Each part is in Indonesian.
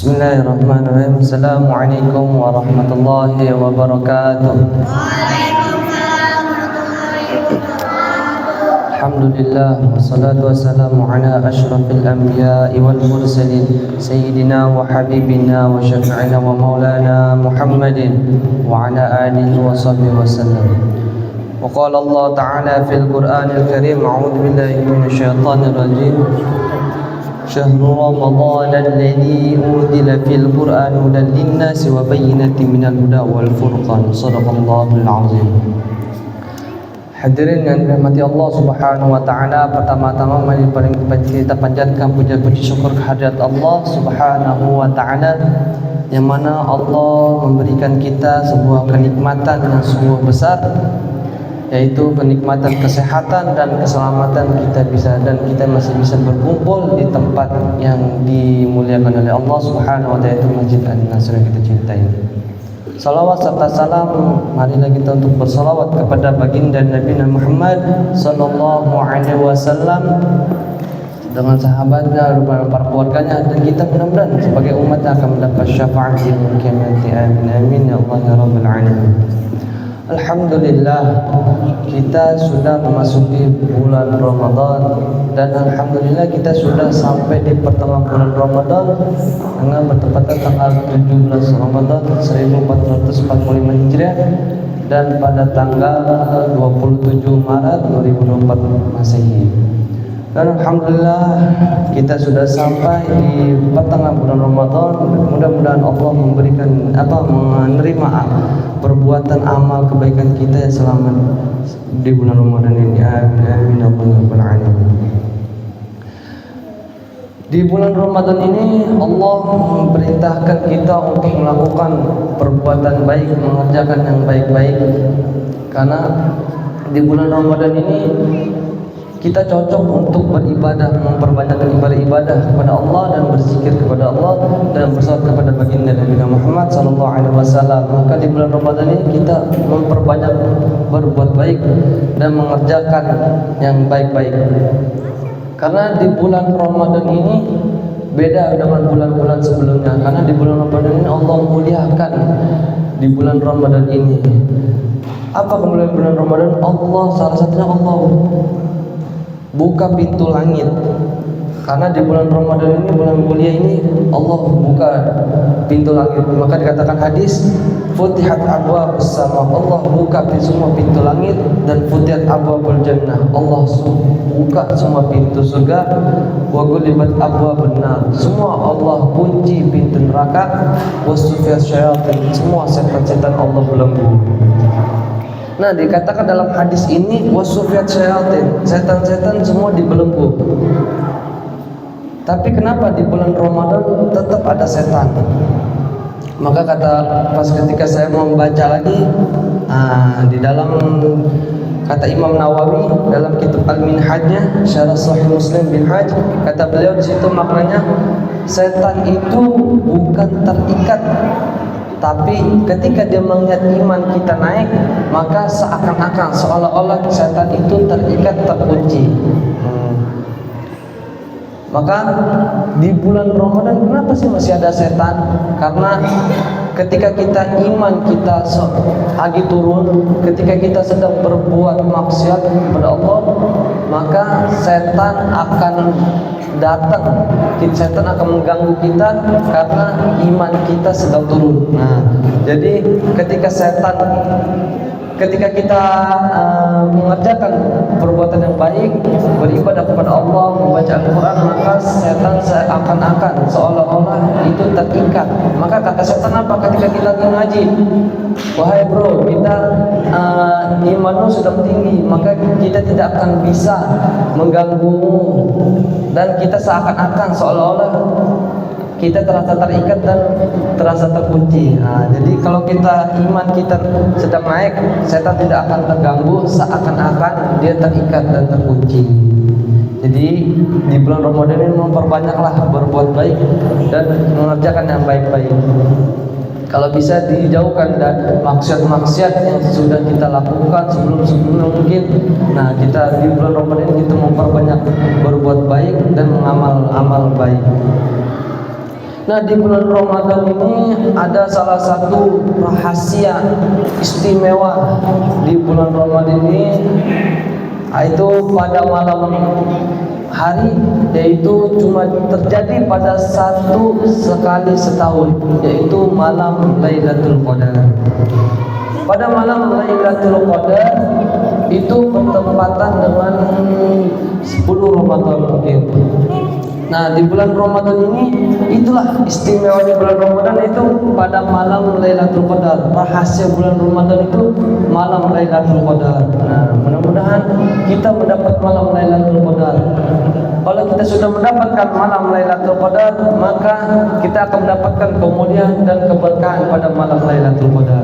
Bismillahirrahmanirrahim. Assalamualaikum warahmatullahi wabarakatuh. Alhamdulillah wassalatu wassalamu ala asyrafil anbiya'i wal mursalin sayyidina wa habibina wa syafi'ina wa maulana Muhammadin wa ala alihi wa sahbihi wasallam. Wa qala Allah ta'ala fil Qur'anil Karim, a'udzu billahi minasyaitonir rajim. شهر رمضان الذي أنزل في القرآن هدى للناس وبينات من الهدى والفرقان صدق الله العظيم. Hadirin yang dirahmati Allah Subhanahu wa taala, pertama-tama mari kita panjatkan puja-puji syukur kehadirat Allah Subhanahu wa taala, yang mana Allah memberikan kita sebuah kenikmatan yang sungguh besar, yaitu kenikmatan kesehatan dan keselamatan kita masih bisa berkumpul di tempat yang dimuliakan oleh Allah Subhanahu wa taala, yaitu Masjid An-Nasr yang kita cintai. Salawat serta salam marilah kita untuk bersalawat kepada baginda Nabi Muhammad sallallahu alaihi wasallam dengan sahabatnya dan para keluarganya, dan kita mudah-mudahan sebagai umat yang akan mendapat syafaat di kiamat. Amin amin ya Allah ya rabbal alamin. Alhamdulillah, kita sudah memasuki bulan Ramadan, dan alhamdulillah kita sudah sampai di pertengahan bulan Ramadan dengan bertepatan tanggal 17 Ramadan 1445 Hijriah, dan pada tanggal 27 Maret 2024 Masehi. Dan alhamdulillah kita sudah sampai di pertengahan bulan Ramadan. Mudah-mudahan Allah menerima perbuatan amal kebaikan kita selama di bulan Ramadan ini. Amin amin ya rabbal alamin. Di bulan Ramadan ini Allah memerintahkan kita untuk melakukan perbuatan baik, mengerjakan yang baik-baik, karena di bulan Ramadan ini kita cocok untuk beribadah, memperbanyak ibadah kepada Allah dan berzikir kepada Allah dan bersalawat kepada baginda Nabi Muhammad sallallahu alaihi wasallam. Maka di bulan Ramadan ini kita memperbanyak berbuat baik dan mengerjakan yang baik-baik. Karena di bulan Ramadan ini beda dengan bulan-bulan sebelumnya. Karena di bulan Ramadan ini Allah muliakan di bulan Ramadan ini. Apa kemuliaan bulan Ramadan? Allah, salah satunya Allah buka pintu langit. Karena di bulan Ramadan ini, bulan mulia ini, Allah buka pintu langit. Maka dikatakan hadis, futihat abwabus sama, Allah buka semua pintu langit, dan futihat abwabul jannah, Allah buka semua pintu surga. Wa gulibat abwabun nar, semua Allah kunci pintu neraka. Wasufiyat syayatin, semua setan-setan Allah belenggu. Nah, dikatakan dalam hadis ini wasufiyat syayatin, setan-setan semua dibelenggu. Tapi kenapa di bulan Ramadan tetap ada setan? Maka ketika saya membaca lagi di dalam kata Imam Nawawi dalam kitab Al-Minhajnya, Syarah Sahih Muslim bin Hajj, kata beliau di situ maknanya setan itu bukan terikat, tapi ketika dia melihat iman kita naik, maka seakan-akan seolah-olah setan itu terikat, terkunci. Maka di bulan Ramadan kenapa sih masih ada setan? Karena ketika kita iman kita lagi turun, ketika kita sedang berbuat maksiat kepada Allah, maka setan akan datang, setan akan mengganggu kita karena iman kita sedang turun. Nah, jadi ketika kita mengerjakan perbuatan yang baik, beribadah kepada Allah, membaca Al-Quran, maka setan seakan-akan seolah-olah itu terikat. Maka kata setan apa ketika kita ngaji? Wahai bro, kita imanmu sudah tinggi, maka kita tidak akan bisa mengganggumu, dan kita seakan-akan seolah-olah kita terasa terikat dan terasa terkunci. Jadi kalau iman kita sedang naik, setan tidak akan terganggu, seakan-akan dia terikat dan terkunci. Jadi di bulan Ramadan ini memperbanyaklah berbuat baik dan mengerjakan yang baik-baik. Kalau bisa dijauhkan dari maksiat-maksiat yang sudah kita lakukan sebelum-sebelumnya mungkin. Nah, kita di bulan Ramadan kita memperbanyak berbuat baik dan mengamal amal baik. Nah, di bulan Ramadan ini ada salah satu rahasia istimewa di bulan Ramadan ini, yaitu pada malam hari, yaitu cuma terjadi pada satu sekali setahun, yaitu malam Lailatul Qadar. Pada malam Lailatul Qadar itu bertepatan dengan 10 Ramadan mungkin. Nah, di bulan Ramadan ini itulah istimewanya bulan Ramadan, itu pada malam Lailatul Qadar. Rahasia bulan Ramadan itu malam Lailatul Qadar. Nah, mudah-mudahan kita mendapat malam Lailatul Qadar. Kalau kita sudah mendapatkan malam Lailatul Qadar, maka kita akan mendapatkan kemuliaan dan keberkahan pada malam Lailatul Qadar.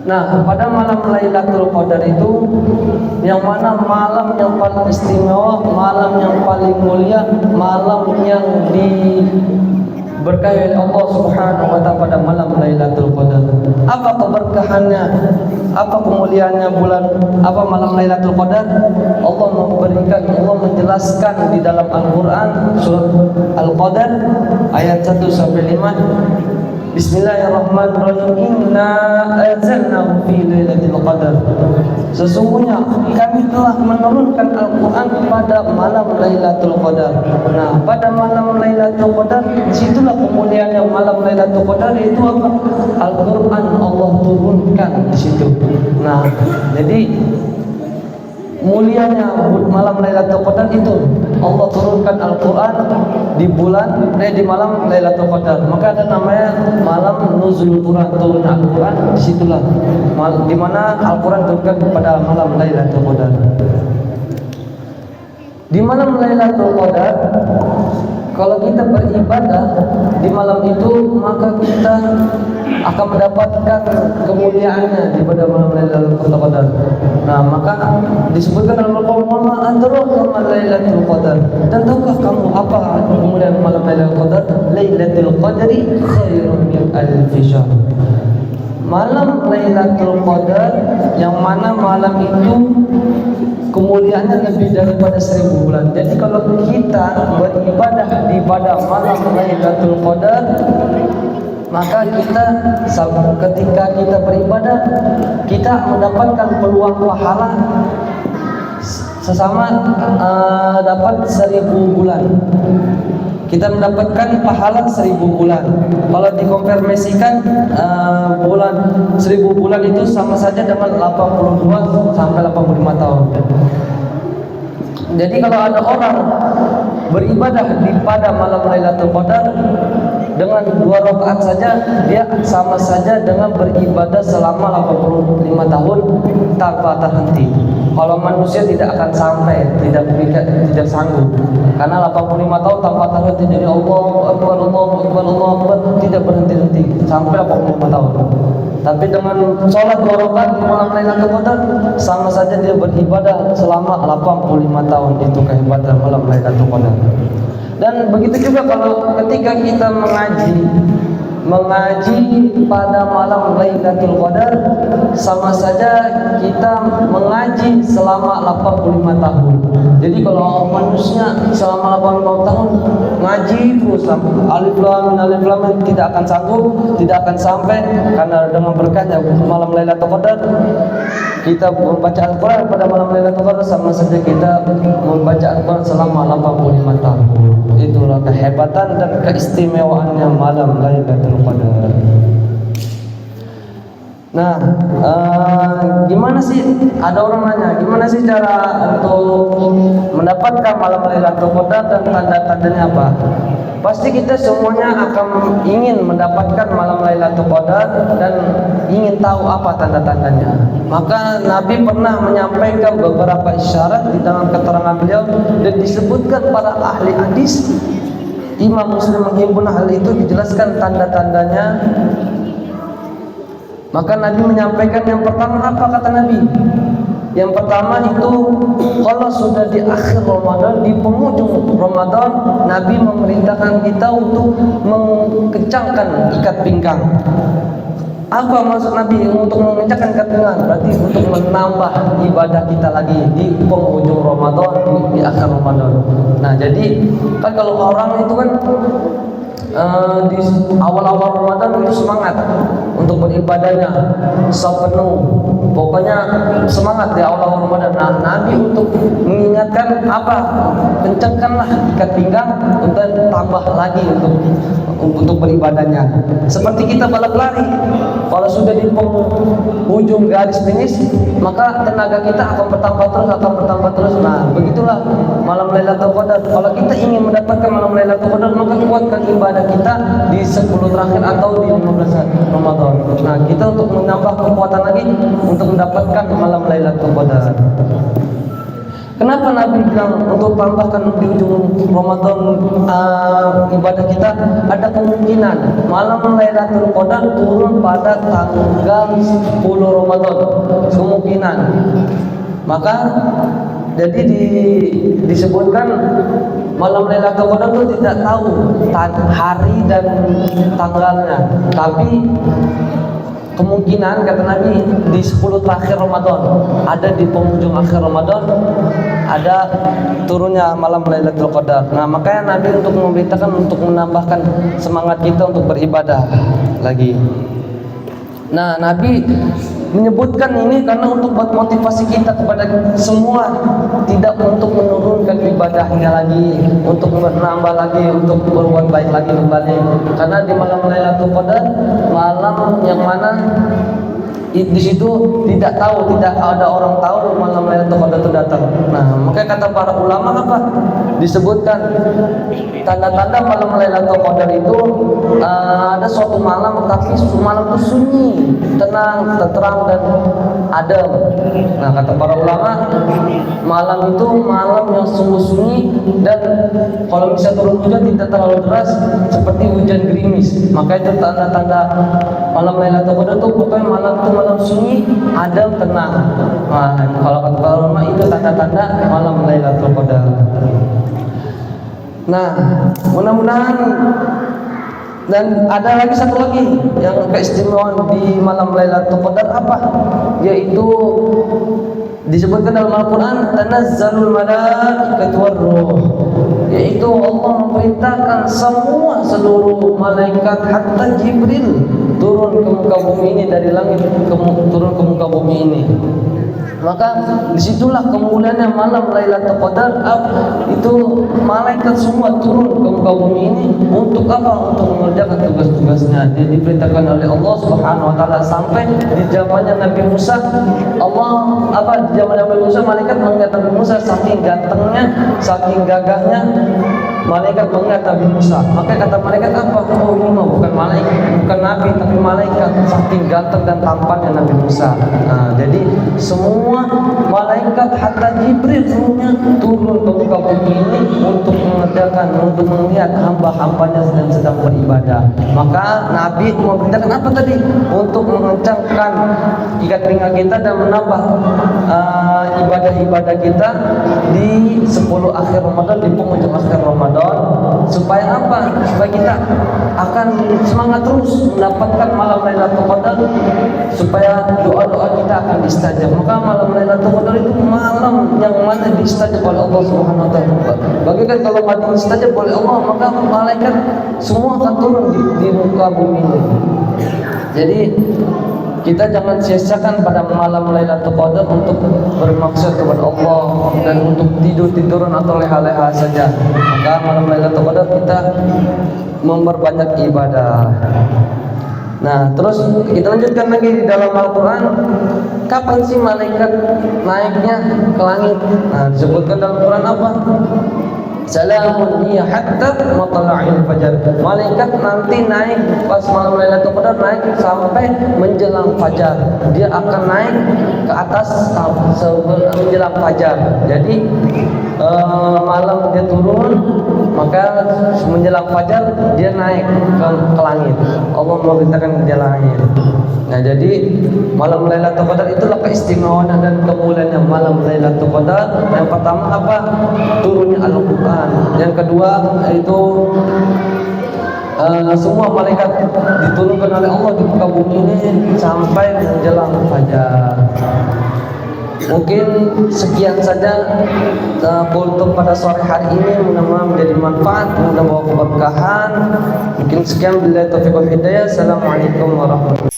Nah, pada malam Lailatul Qadar itu, yang mana malam yang paling istimewa, malam yang paling mulia, malam yang diberkahi oleh Allah Subhanahu wa taala pada malam Lailatul Qadar. Apa keberkahannya? Apa kemuliaannya malam Lailatul Qadar? Allah menjelaskan di dalam Al-Qur'an surat Al-Qadar ayat 1 sampai 5. Bismillahirrahmanirrahim. Inna anzalnahu fi lailatul qadar. Sesungguhnya kami telah menurunkan Al-Qur'an pada malam Lailatul Qadar. Nah, pada malam Lailatul Qadar, disitulah kemuliaan yang malam Lailatul Qadar, yaitu apa? Al-Qur'an Allah turunkan di situ. Nah, jadi mulianya malam Lailatul Qadar itu Allah turunkan Al-Qur'an di malam Lailatul Qadar. Maka ada namanya malam nuzul Quran, turun Al-Qur'an. Disitulah di mana Al-Qur'an turunkan pada malam Lailatul Qadar. Di malam Lailatul Qadar, kalau kita beribadah di malam itu, maka kita akan mendapatkan kemuliaannya di pada malam Lailatul Qadar. Nah, maka disebutkan dalam Al-Qur'an, "Adraka Lailatul Qadar." Dan tahukah kamu apa kemuliaan malam Lailatul Qadar? Lailatul Qadri khairun min alfi syahr. Malam Lailatul Qadar yang mana malam itu kemuliaannya lebih daripada 1000 bulan. Jadi kalau kita beribadah di pada malam Lailatul Qadar, maka ketika kita beribadah, kita mendapatkan peluang pahala sesama dapat 1000 bulan. Kita mendapatkan pahala 1000 bulan. Kalau dikonfirmasikan bulan 1000 bulan itu sama saja dengan 82 sampai 85 tahun. Jadi kalau ada orang beribadah di pada malam Lailatul Qadar dengan 2 rakaat saja, dia sama saja dengan beribadah selama 85 tahun tanpa terhenti. Kalau manusia tidak akan sampai, tidak sanggup, karena 85 tahun tanpa terhenti. Jadi Allahu Akbar, Allahu Akbar, Allahu Akbar, tidak berhenti-henti sampai 85 tahun. Tapi dengan sholat 2 rakaat di malam Lailatul Qadar, sama saja dia beribadah selama 85 tahun. Itu kehebatan malam Lailatul Qadar. Dan begitu juga kalau ketika kita mengaji pada malam Lailatul Qadar, sama saja kita mengaji selama 85 tahun. Jadi kalau manusia selama 85 tahun ngaji terus alif lam mim tidak akan sanggup, tidak akan sampai, karena dengan berkahnya malam Lailatul Qadar, kita membaca Al-Quran pada malam Lailatul Qadar sama saja kita membaca Al-Quran selama 85 tahun. Itulah kehebatan dan keistimewaannya malam Lailatul Qadar. Nah, gimana sih? Ada orang nanya, gimana sih cara untuk mendapatkan malam Lailatul Qadar dan tanda-tandanya apa? Pasti kita semuanya akan ingin mendapatkan malam Lailatul Qadar dan ingin tahu apa tanda-tandanya. Maka Nabi pernah menyampaikan beberapa isyarat di dalam keterangan beliau, dan disebutkan para ahli hadis. Imam Muslim menghimpun hal itu, dijelaskan tanda-tandanya. Maka Nabi menyampaikan yang pertama, apa kata Nabi? Yang pertama itu, kalau sudah di akhir Ramadan, di penghujung Ramadan, Nabi memerintahkan kita untuk mengencangkan ikat pinggang. Apa maksud Nabi untuk mengencangkan ikat pinggang? Berarti untuk menambah ibadah kita lagi di penghujung Ramadan, di akhir Ramadan. Nah, jadi kan kalau orang itu kan di awal-awal Ramadan itu semangat untuk beribadahnya sepenuh, pokoknya semangat di awal-awal Ramadan. Nah, Nabi untuk mengingatkan apa? Kencangkanlah ikat pinggang untuk tambah lagi untuk beribadahnya. Seperti kita balap lari, kalau sudah di penghujung garis finish, maka tenaga kita akan bertambah terus. Nah, begitulah malam Lailatul Qadar. Kalau kita ingin mendapatkan malam Lailatul Qadar, maka kuatkan ibadah kita di 10 terakhir atau di 15 Ramadan. Nah, kita untuk menambah kekuatan lagi untuk mendapatkan malam Lailatul Qadar. Kenapa Nabi bilang untuk tambahkan di ujung Ramadan ibadah kita? Ada kemungkinan malam Lailatul Qadar turun pada tanggal 10 Ramadan. Kemungkinan. Maka jadi disebutkan malam Lailatul Qadar itu tidak tahu hari dan tanggalnya, tapi kemungkinan kata Nabi di 10 terakhir Ramadan, ada di penghujung akhir Ramadan ada turunnya malam Lailatul Qadar. Nah, makanya Nabi untuk memberitakan, untuk menambahkan semangat kita untuk beribadah lagi. Nah, Nabi menyebutkan ini karena untuk buat motivasi kita kepada semua, tidak untuk menurunkan ibadahnya lagi, untuk menambah lagi, untuk berbuat baik lagi kembali. Karena di malam Lailatul Qadar, malam yang mana di situ tidak ada orang tahu malam Lailatul Qadar itu datang. Nah, makanya kata para ulama apa? Disebutkan tanda-tanda malam Lailatul Qadar itu ada suatu malam, tapi malam itu sunyi, tenang, tenteram dan adem. Nah, kata para ulama, malam itu malam yang sungguh sunyi, dan kalau bisa turun hujan tidak terlalu deras seperti hujan gerimis. Maka itu tanda-tanda malam Lailatul Qadar itu pokoknya malam itu malam sunyi, adem, tenang. Nah, kalau kata para ulama itu tanda-tanda malam Lailatul Qadar. Nah, mudah-mudahan. Dan ada lagi satu lagi yang keistimewaan di malam Lailatul Qadar apa? Yaitu disebutkan dalam Al-Quran, tanazzalul malaikatu warruh, yaitu Allah memerintahkan seluruh malaikat hatta Jibril turun ke muka bumi ini, dari langit turun ke muka bumi ini. Maka disitulah kemuliaannya malam Lailatul Qadar. Itu malaikat semua turun ke muka bumi ini untuk apa? Untuk mengerjakan tugas-tugasnya. Dia diperintahkan oleh Allah Subhanahu Wa Taala. Sampai di zamannya Nabi Musa, di zaman Nabi Musa, malaikat mengingat Nabi Musa, saking gantengnya, saking gagahnya malaikat mengingat Nabi Musa. Maka kata malaikat apa? Oh, ini bukan malaikat, bukan nabi, tapi malaikat. Saking ganteng dan tampannya Nabi Musa. Nah, jadi semua malaikat hatta Jibril semuanya turun ke muka bumi ini untuk mengerjakan, untuk melihat hamba-hambanya sedang beribadah. Maka Nabi memerintahkan apa tadi? Untuk mengencangkan ikat pinggang kita dan menambah ibadah-ibadah kita di 10 akhir Ramadan, di penghujung akhir Ramadan. Supaya apa? Supaya kita akan semangat terus mendapatkan malam Lailatul Qadar, supaya doa-doa kita akan distajab. Maka malam Lailatul Qadar itu malam yang mana distajab oleh Allah Subhanahu Wa Taala. Bagaikan kalau mati distajab oleh Allah, maka malaikat semua akan turun di muka bumi ini. Jadi kita jangan sia-siakan pada malam Lailatul Qadar untuk bermaksud kepada Allah dan untuk tidur-tiduran atau leha-leha saja. Maka malam Lailatul Qadar kita memperbanyak ibadah. Nah, terus kita lanjutkan lagi di dalam Al-Quran. Kapan sih malaikat naiknya ke langit? Nah, disebutkan dalam Al-Quran apa? Salamun hiya hatta matla'il fajar. Malaikat nanti naik pas malam Lailatul Qadar, naik sampai menjelang fajar. Dia akan naik ke atas menjelang fajar. Jadi malam dia turun, maka menjelang fajar dia naik ke langit. Allah memerintahkan dia langit. Nah, jadi malam Lailatul Qadar itulah keistimewaan dan kemuliaan malam Lailatul Qadar. Yang pertama apa? Turunnya Al-Quran. Yang kedua itu semua malaikat diturunkan oleh Allah di muka bumi ini sampai menjelang fajar. Mungkin sekian saja kultum pada sore hari ini. Mudah-mudahan menjadi manfaat, mudah-mudahan keberkahan. Mungkin Sekian billahi taufiq wal hidayah. Assalamualaikum warahmatullahi wabarakatuh.